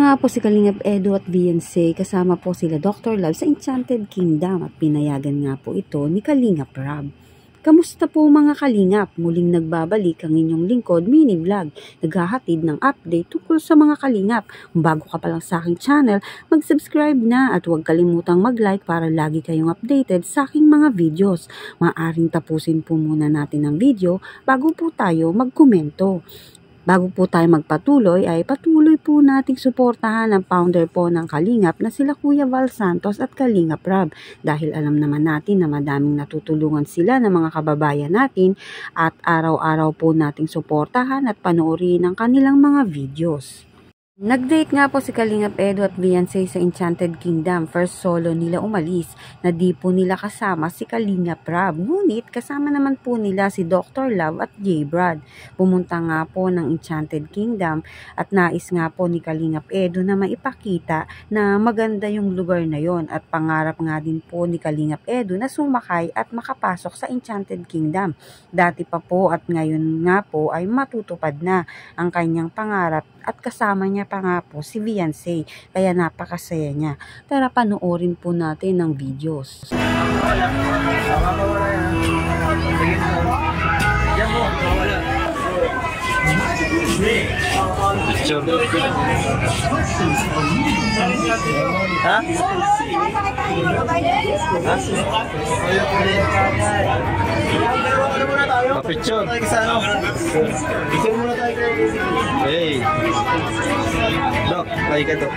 nga po si Kalingap Edu at Beyonce kasama po sila Dr. Love sa Enchanted Kingdom at pinayagan nga po ito ni Kalingap Rob. Kamusta po mga Kalingap? Muling nagbabalik ang inyong lingkod mini vlog. Naghahatid ng update tungkol sa mga Kalingap. Kung bago ka pa lang sa aking channel, mag-subscribe na at huwag kalimutang mag-like para lagi kayong updated sa aking mga videos. Maaring tapusin po muna natin ang video bago po tayo magkomento. Bago po tayo magpatuloy ay patuloy po nating suportahan ang founder po ng Kalingap na sila Kuya Val Santos at Kalingap Rob dahil alam naman natin na madaming natutulungan sila ng mga kababayan natin at araw-araw po nating suportahan at panoorin ang kanilang mga videos. Nag-date nga po si Kalingap Edu at Beyonce sa Enchanted Kingdom. First solo nila umalis na di po nila kasama si Kalingap Rob. Ngunit kasama naman po nila si Dr. Love at J. Brad. Pumunta nga po ng Enchanted Kingdom at nais nga po ni Kalingap Edu na maipakita na maganda yung lugar na yon at pangarap nga din po ni Kalingap Edu na sumakay at makapasok sa Enchanted Kingdom. Dati pa po at ngayon nga po ay matutupad na ang kanyang pangarap at kasama niya pa nga po si Beyonce, kaya napakasaya niya. Tara panoorin po natin ang videos. Ha? Picture. Picture muna tayo kay hey. Dok, tayo ka to.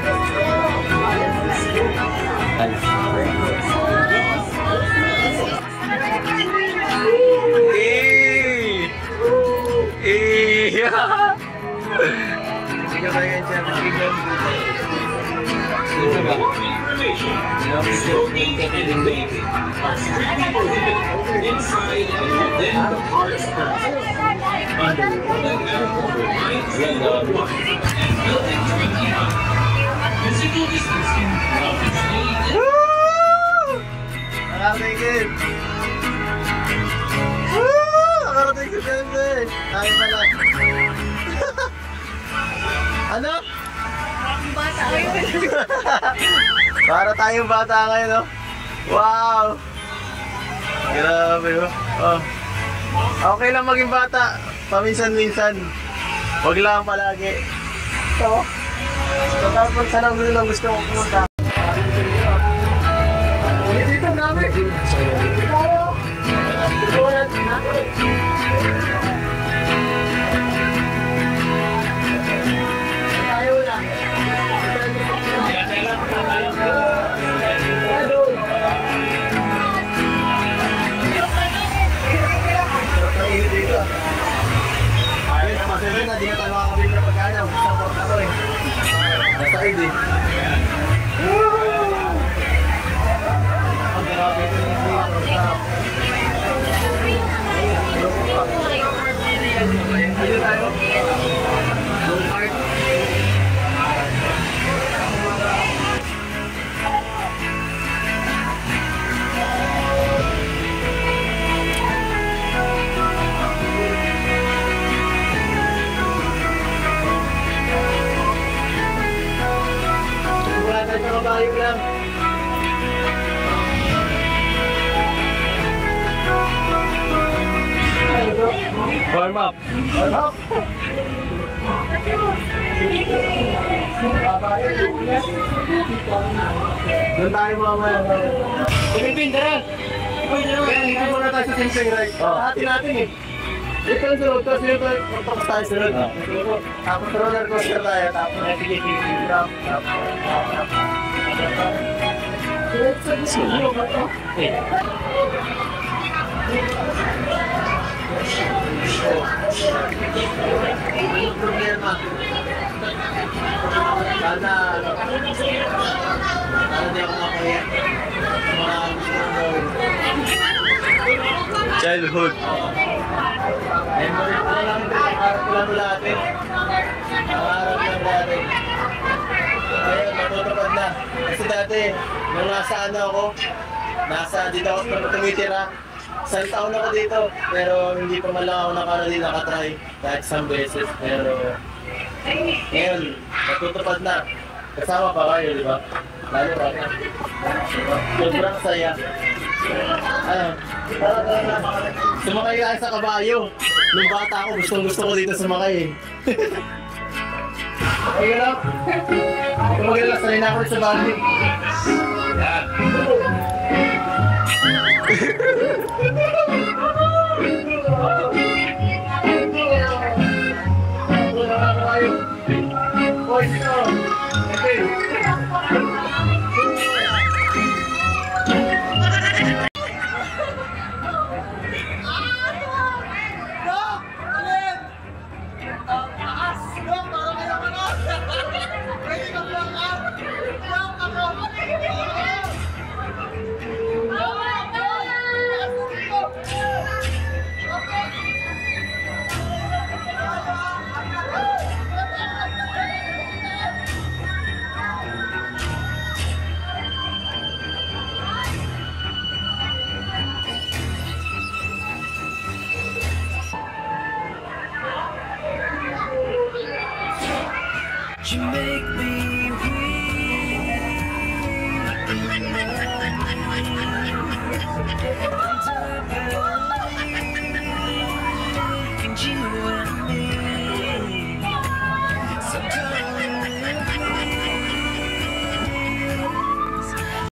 Ay. Sige tayo kay Chef. Sige ba? Nakarating! Nakarating si Beyonce! Tayo pala! Ano? Bata ngayon! Para tayong bata ngayon, no? Wow! Grabe, oh. Okay lang maging bata, paminsan-minsan. Huwag lang palagi. Ito, tapos saan ang gusto kong pumunta. Dito namin! Hindi na tayo makakabili na pagkana. Support na to eh. Nasa ID. Ang grabe ito yung dito. Ayun tayo. Low card. Kabayog lang. Warm up. Warm up. Doon tayo mamaya. Kumipin, tara. Hindi muna tayo sa sing-sing right. Hati natin eh. Ito lang sunod. Tapos yun tayo. Tapos tayo sunod. Tapos roller coaster tayo. Tapos sige. Problema. Sana di ako makaya. Childhood. Memory pa lang natin. Pangarap lang natin. Ayun, matutupad na. Kasi dati, nung nasa ako, dito ako tumitira. Isang taon ako dito, pero hindi pa man lang ako nakatry kahit isang beses. Pero ngayon, natutupad na. Kasama pa kayo, di ba? Lalo pa. Sobrang saya. Ano? Sumakay ka sa kabayo. Nung bata ako, gusto ko dito sumakay eh. Okay lang. Tumagay lang, sanay na ako sa bali. Yan. Hoy, sino? Okay. You make me weak. And you